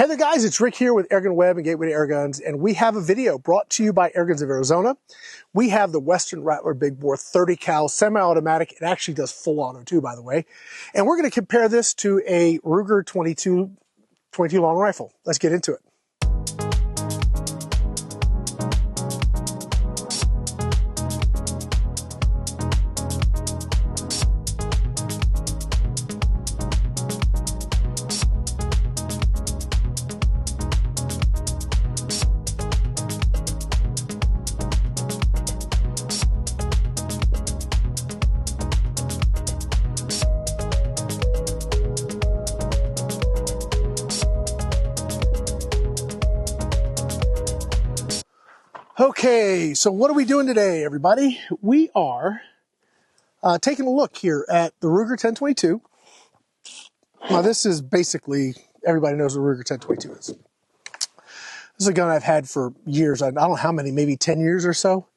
Hey there guys, it's Rick here with AirgunWeb and Gateway to Airguns, and we have a video brought to you by Airguns of Arizona. We have the Western Rattler Big Bore 30 cal semi-automatic. It actually does full auto too, by the way. And we're going to compare this to a Ruger 22 long rifle. Let's get into it. Okay, so what are we doing today, everybody? We are taking a look here at the Ruger 1022. Now, this is basically, everybody knows what Ruger 1022 is. This is a gun I've had for years. I don't know how many, maybe 10 years or so.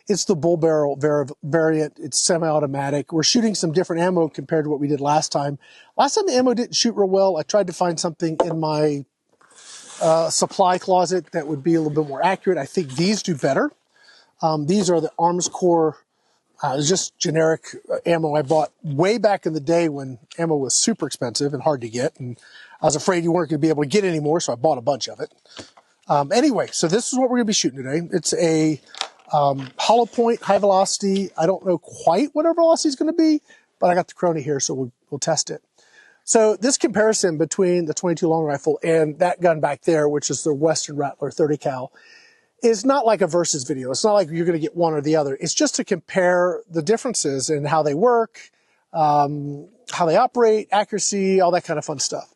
It's the bull barrel variant. It's semi-automatic. We're shooting some different ammo compared to what we did last time. Last time the ammo didn't shoot real well. I tried to find something in my supply closet that would be a little bit more accurate. I think these do better. These are the Arms Corps, just generic ammo I bought way back in the day when ammo was super expensive and hard to get, and I was afraid you weren't going to be able to get any more, so I bought a bunch of it. Anyway, so this is what we're going to be shooting today. It's a hollow point, high velocity. I don't know quite what our velocity is going to be, but I got the Crony here, so we'll test it. So this comparison between the 22 long rifle and that gun back there, which is the Western Rattler 30 cal, is not like a versus video. It's not like you're going to get one or the other. It's just to compare the differences in how they work, how they operate, accuracy, all that kind of fun stuff.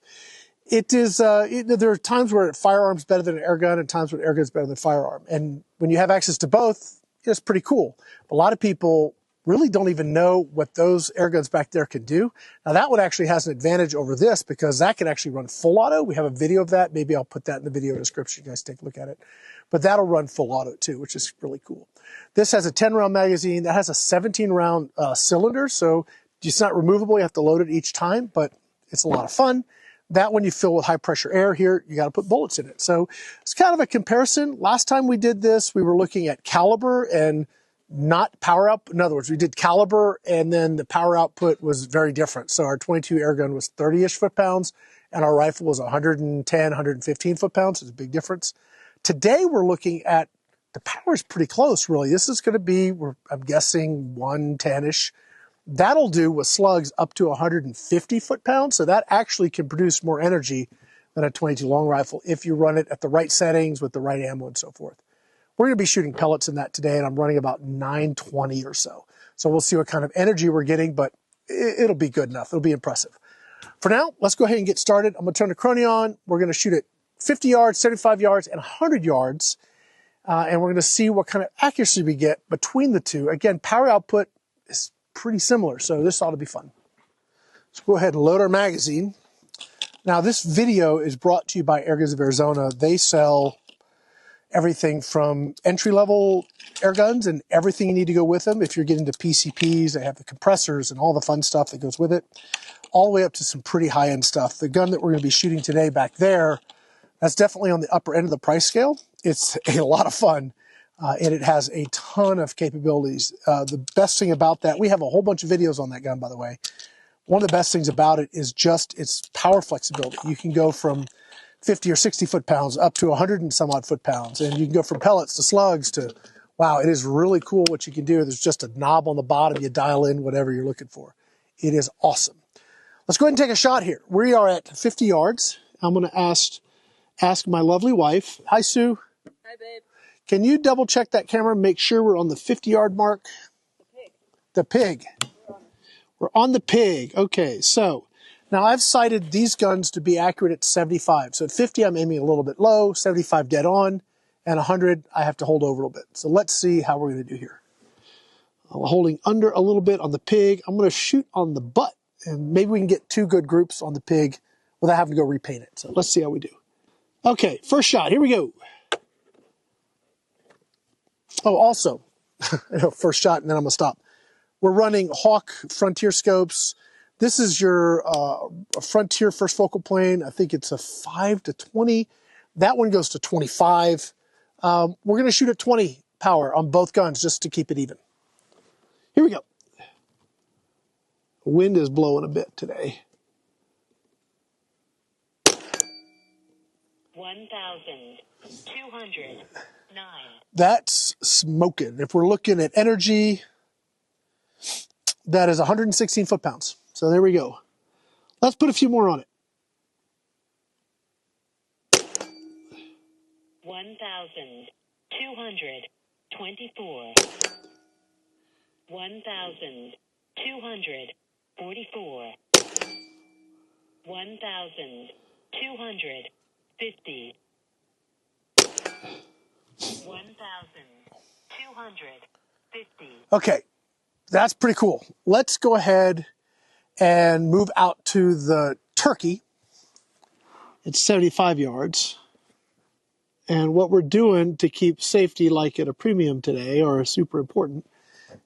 It is, there are times where Firearm's better than an Airgun and times when Airgun's better than Firearm. And when you have access to both, it's pretty cool. But a lot of people really don't even know what those Airguns back there can do. Now that one actually has an advantage over this because that can actually run full auto. We have a video of that. Maybe I'll put that in the video description. You guys take a look at it. But that'll run full auto too, which is really cool. This has a 10-round magazine. That has a 17-round cylinder, so it's not removable. You have to load it each time, but it's a lot of fun. That one you fill with high-pressure air here. You got to put bullets in it. So it's kind of a comparison. Last time we did this, we were looking at caliber and not power output. In other words, we did caliber and then the power output was very different. So our 22 Airgun was 30-ish foot-pounds and our rifle was 110, 115 foot-pounds. It's a big difference. Today we're looking at, the power is pretty close really. This is going to be, I'm guessing 110-ish. That'll do with slugs up to 150 foot-pounds. So that actually can produce more energy than a 22 long rifle if you run it at the right settings with the right ammo and so forth. We're going to be shooting pellets in that today, and I'm running about 920 or so. So we'll see what kind of energy we're getting, but it'll be good enough. It'll be impressive. For now, let's go ahead and get started. I'm going to turn the Crony on. We're going to shoot it 50 yards, 75 yards, and 100 yards. And we're going to see what kind of accuracy we get between the two. Again, power output is pretty similar, so this ought to be fun. Let's go ahead and load our magazine. Now, this video is brought to you by Airguns of Arizona. They sell everything from entry-level air guns and everything you need to go with them. If you're getting to PCPs, they have the compressors and all the fun stuff that goes with it, all the way up to some pretty high-end stuff. The gun that we're going to be shooting today back there, that's definitely on the upper end of the price scale. It's a lot of fun, and it has a ton of capabilities. The best thing about that, we have a whole bunch of videos on that gun, by the way. One of the best things about it is just its power flexibility. You can go from 50 or 60 foot-pounds up to 100 and some odd foot-pounds. And you can go from pellets to slugs to, wow, it is really cool what you can do. There's just a knob on the bottom. You dial in whatever you're looking for. It is awesome. Let's go ahead and take a shot here. We are at 50 yards. I'm going to ask my lovely wife. Hi, Sue. Hi, babe. Can you double check that camera and make sure we're on the 50-yard mark? The pig. We're on the pig. Okay, so now I've sighted these guns to be accurate at 75. So at 50, I'm aiming a little bit low, 75 dead on, and 100, I have to hold over a little bit. So let's see how we're going to do here. I'm holding under a little bit on the pig. I'm going to shoot on the butt, and maybe we can get two good groups on the pig without having to go repaint it. So let's see how we do. Okay, first shot. Here we go. Oh, also, first shot, and then I'm going to stop. We're running Hawke Frontier scopes. This is your Frontier first focal plane. I think it's a 5 to 20. That one goes to 25. We're going to shoot at 20 power on both guns just to keep it even. Here we go. The wind is blowing a bit today. 1,209. That's smoking. If we're looking at energy, that is 116 foot-pounds. So there we go. Let's put a few more on it. 1,224. 1,244. 1,250. 1,250. Okay, that's pretty cool. Let's go ahead and move out to the turkey. It's 75 yards. And what we're doing to keep safety like at a premium today, or super important,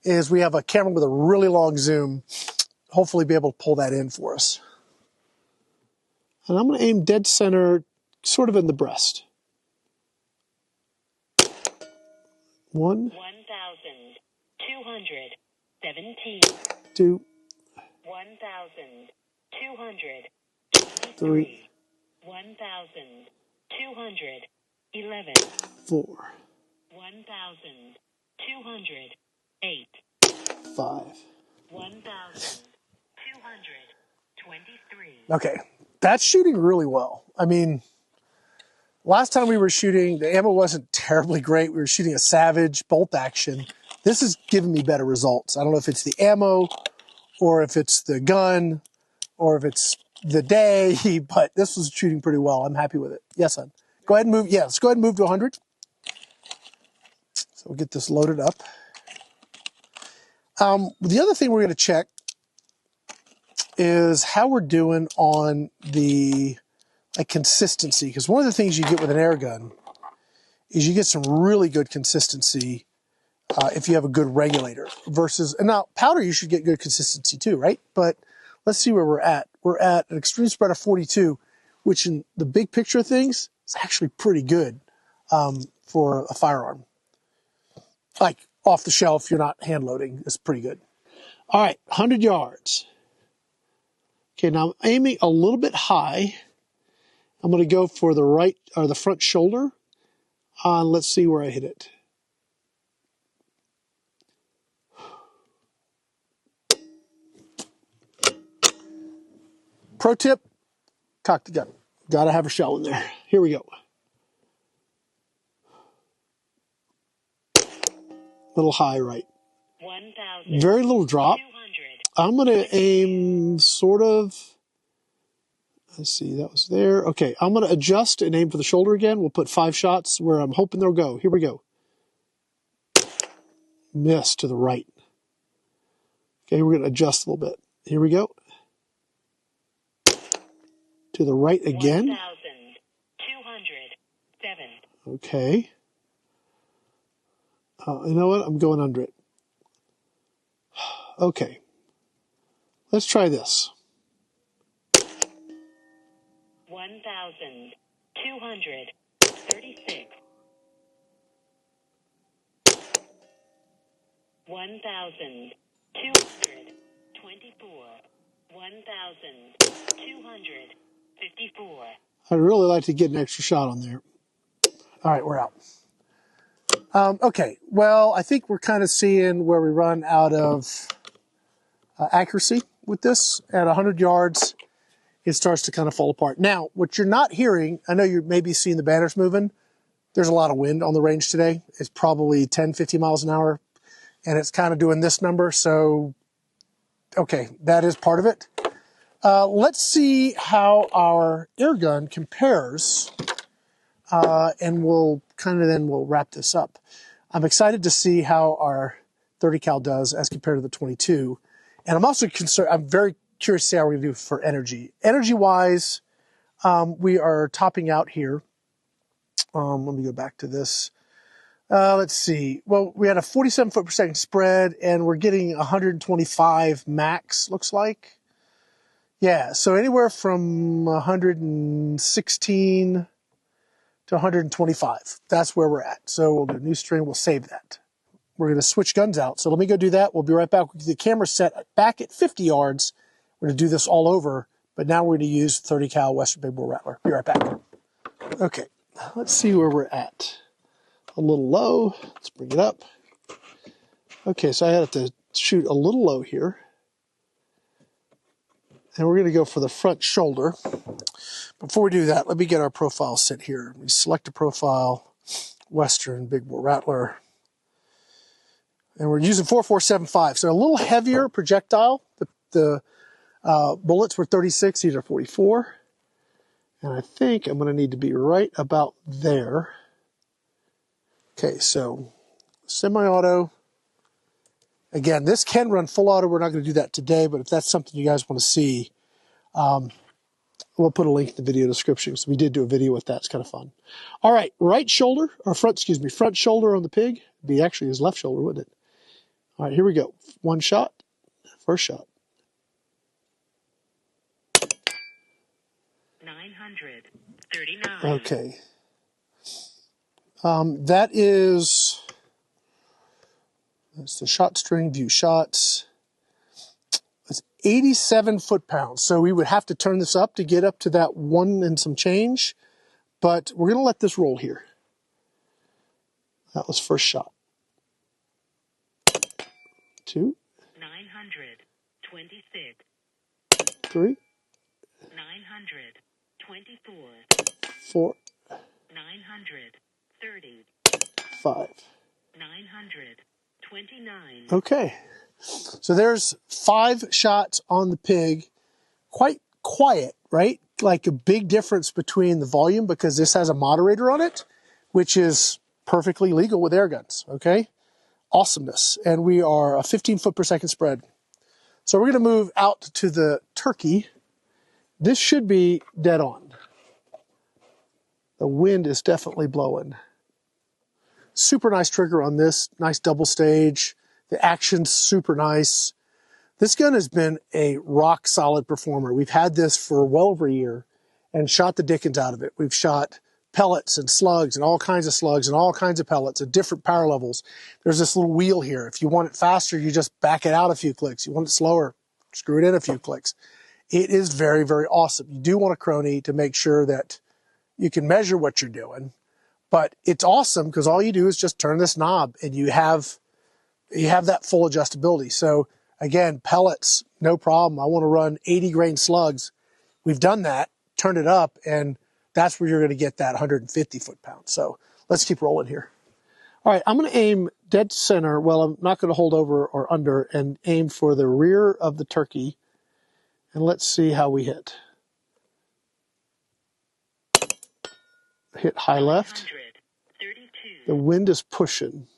is we have a camera with a really long zoom. Hopefully be able to pull that in for us. And I'm going to aim dead center, sort of in the breast. 1, 1,217. 2, 1,223. 1,211. 4, 1,208. 5. 1,223. Okay, that's shooting really well. I mean, last time we were shooting, the ammo wasn't terribly great. We were shooting a Savage bolt action. This is giving me better results. I don't know if it's the ammo or if it's the gun or if it's the day, but this was shooting pretty well. I'm happy with it. Yes, son. Go ahead and move. Yeah, let's go ahead and move to 100. So we'll get this loaded up. The other thing we're going to check is how we're doing on the consistency, because one of the things you get with an air gun is you get some really good consistency if you have a good regulator versus, and now powder you should get good consistency too, right? But let's see where we're at. We're at an extreme spread of 42, which in the big picture of things is actually pretty good for a firearm. Like off the shelf, you're not hand loading, it's pretty good. All right, 100 yards. Okay, now I'm aiming a little bit high. I'm going to go for the right or the front shoulder. Let's see where I hit it. Pro tip, cock the gun. Got to have a shell in there. Here we go. Little high right. 1,200. Very little drop. I'm going to aim sort of, let's see, that was there. Okay, I'm going to adjust and aim for the shoulder again. We'll put 5 shots where I'm hoping they'll go. Here we go. Miss to the right. Okay, we're going to adjust a little bit. Here we go. To the right again. 1,207. Okay. You know what? I'm going under it. Okay. Let's try this. 1,236. 1,224. 1,254. I'd really like to get an extra shot on there. All right, we're out. Okay, well, I think we're kind of seeing where we run out of accuracy with this. At 100 yards, it starts to kind of fall apart. Now, what you're not hearing, I know you're maybe seeing the banners moving. There's a lot of wind on the range today. It's probably 10, 15 miles an hour, and it's kind of doing this number. So, okay, that is part of it. Let's see how our air gun compares, and we'll wrap this up. I'm excited to see how our 30 cal does as compared to the 22. And I'm also concerned, I'm very curious to see how we're going to do for energy. Energy-wise, we are topping out here. Let me go back to this. Let's see. Well, we had a 47 foot per second spread, and we're getting 125 max, looks like. Yeah, so anywhere from 116 to 125. That's where we're at. So we'll do a new string. We'll save that. We're going to switch guns out. So let me go do that. We'll be right back. The camera's set back at 50 yards. We're going to do this all over, but now we're going to use 30 cal Western Big Bore Rattler. Be right back. Okay, let's see where we're at. A little low. Let's bring it up. Okay, so I have to shoot a little low here. And we're going to go for the front shoulder. Before we do that, let me get our profile set here. We select a profile, Western Big Bore Rattler. And we're using 4475, so a little heavier projectile. The bullets were 36, these are 44. And I think I'm going to need to be right about there. Okay, so semi-auto. Again, this can run full auto. We're not going to do that today, but if that's something you guys want to see, we'll put a link in the video description. So we did do a video with that. It's kind of fun. All right, right shoulder, or front shoulder on the pig. It'd be actually his left shoulder, wouldn't it? All right, here we go. One shot, first shot. 939. Okay. That's the shot string, view shots. It's 87 foot-pounds. So we would have to turn this up to get up to that 1 and some change. But we're going to let this roll here. That was first shot. 2. 926. 3. 924. 4. 930. 5. 929. Okay. So there's 5 shots on the pig. Quite quiet, right? Like a big difference between the volume because this has a moderator on it, which is perfectly legal with air guns, okay? Awesomeness. And we are a 15 foot per second spread. So we're going to move out to the turkey. This should be dead on. The wind is definitely blowing. Super nice trigger on this. Nice double stage. The action's super nice. This gun has been a rock solid performer. We've had this for well over a year and shot the dickens out of it. We've shot pellets and slugs and all kinds of slugs and all kinds of pellets at different power levels. There's this little wheel here. If you want it faster, you just back it out a few clicks. You want it slower, screw it in a few clicks. It is very, very awesome. You do want a crony to make sure that you can measure what you're doing. But it's awesome because all you do is just turn this knob and you have that full adjustability. So again, pellets, no problem. I want to run 80 grain slugs. We've done that, turned it up, and that's where you're going to get that 150 foot-pounds. So let's keep rolling here. All right, I'm going to aim dead center. Well, I'm not going to hold over or under and aim for the rear of the turkey. And let's see how we hit. Hit high left. The wind is pushing.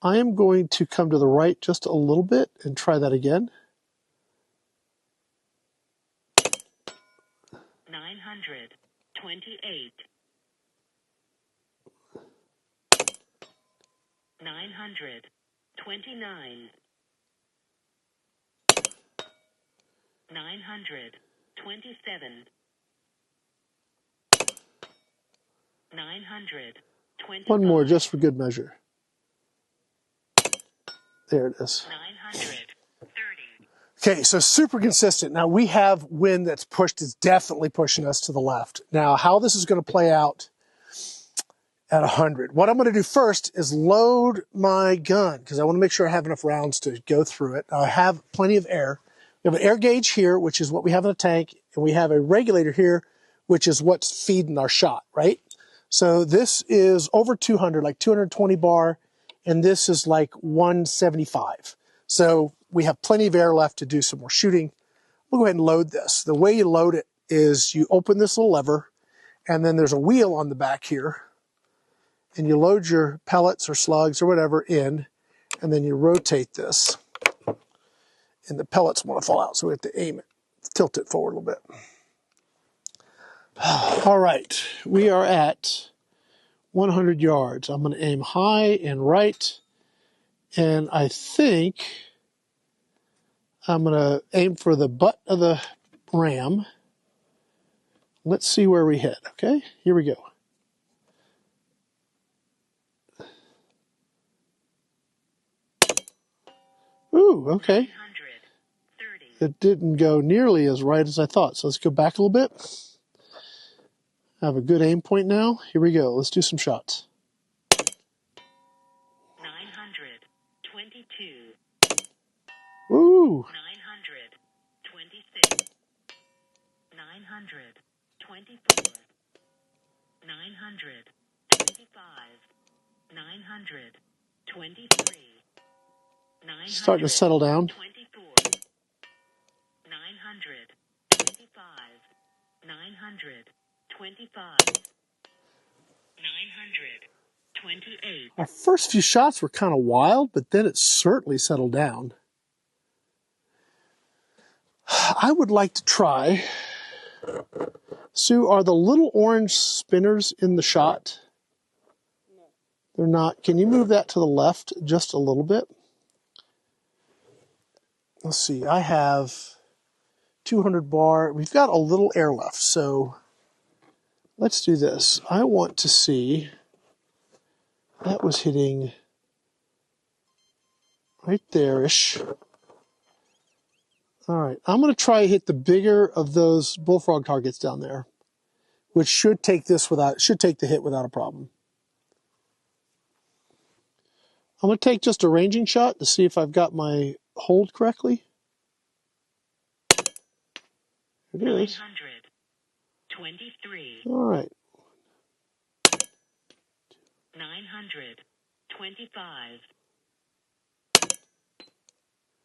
I am going to come to the right just a little bit and try that again. 928. 929. 927. 920. One more just for good measure. There it is. 930. Okay, so super consistent. Now we have wind that's pushed, is definitely pushing us to the left. Now how this is going to play out at 100. What I'm going to do first is load my gun because I want to make sure I have enough rounds to go through it. I have plenty of air. We have an air gauge here, which is what we have in the tank, and we have a regulator here, which is what's feeding our shot, right? So this is over 200, like 220 bar, and this is like 175. So we have plenty of air left to do some more shooting. We'll go ahead and load this. The way you load it is you open this little lever, and then there's a wheel on the back here, and you load your pellets or slugs or whatever in, and then you rotate this, and the pellets want to fall out, so we have to aim it, tilt it forward a little bit. All right, we are at 100 yards. I'm going to aim high and right, and I think I'm going to aim for the butt of the ram. Let's see where we hit, okay? Here we go. Ooh, okay. 930. It didn't go nearly as right as I thought, so let's go back a little bit. I have a good aim point now. Here we go. Let's do some shots. 922. Ooh. 926. 924. 925. 923. Starting to settle down. 924. 925. 925. 928. Our first few shots were kind of wild, but then it certainly settled down. I would like to try. Sue, are the little orange spinners in the shot? No. They're not. Can you move that to the left just a little bit? Let's see. I have 200 bar. We've got a little air left, so let's do this. I want to see. That was hitting right there-ish. All right, I'm going to try to hit the bigger of those bullfrog targets down there, which should take the hit without a problem. I'm going to take just a ranging shot to see if I've got my hold correctly. It is. 923. All right. 925.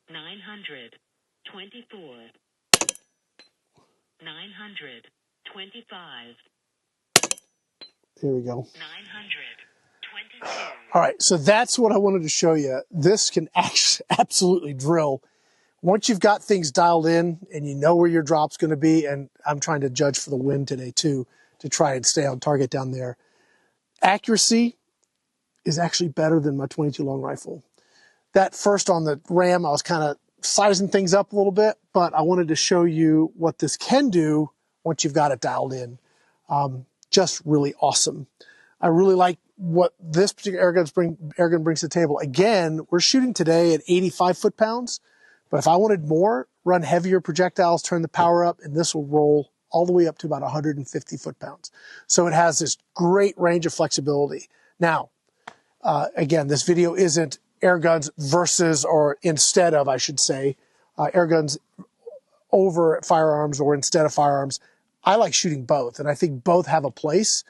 924. 925. Here we go. 922. All right, so that's what I wanted to show you. This can actually absolutely drill. Once you've got things dialed in and you know where your drop's going to be, and I'm trying to judge for the wind today too, to try and stay on target down there. Accuracy is actually better than my 22 long rifle. That first on the ram, I was kind of sizing things up a little bit, but I wanted to show you what this can do once you've got it dialed in. Just really awesome. I really like what this particular airgun brings to the table. Again, we're shooting today at 85 foot-pounds, but if I wanted more, run heavier projectiles, turn the power up, and this will roll all the way up to about 150 foot-pounds. So it has this great range of flexibility. Now, again, this video isn't airguns versus, or instead of, I should say, airguns over firearms or instead of firearms. I like shooting both, and I think both have a place,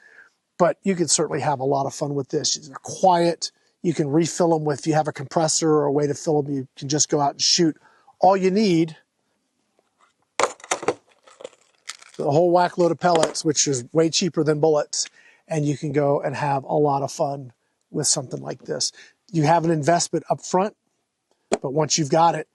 but you can certainly have a lot of fun with this. They're quiet. You can refill them with, if you have a compressor or a way to fill them, you can just go out and shoot. All you need, the whole whack load of pellets, which is way cheaper than bullets, and you can go and have a lot of fun with something like this. You have an investment up front, but once you've got it,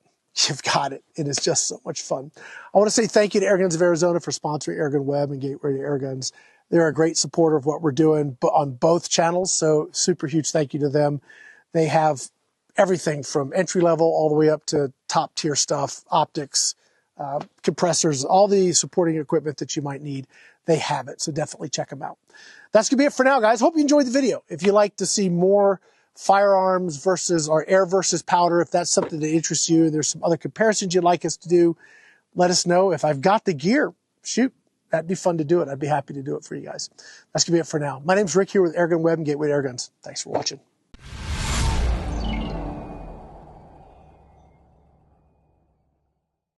you've got it. It is just so much fun. I want to say thank you to Airguns of Arizona for sponsoring AirgunWeb and Gateway to Airguns. They're a great supporter of what we're doing on both channels, so super huge thank you to them. They have everything from entry level all the way up to top tier stuff, optics, compressors, all the supporting equipment that you might need. They have it, so definitely check them out. That's going to be it for now, guys. Hope you enjoyed the video. If you'd like to see more firearms versus, or air versus powder, if that's something that interests you, there's some other comparisons you'd like us to do, let us know. If I've got the gear, shoot, that'd be fun to do it. I'd be happy to do it for you guys. That's going to be it for now. My name's Rick here with AirgunWeb and Gateway to Airguns. Thanks for watching.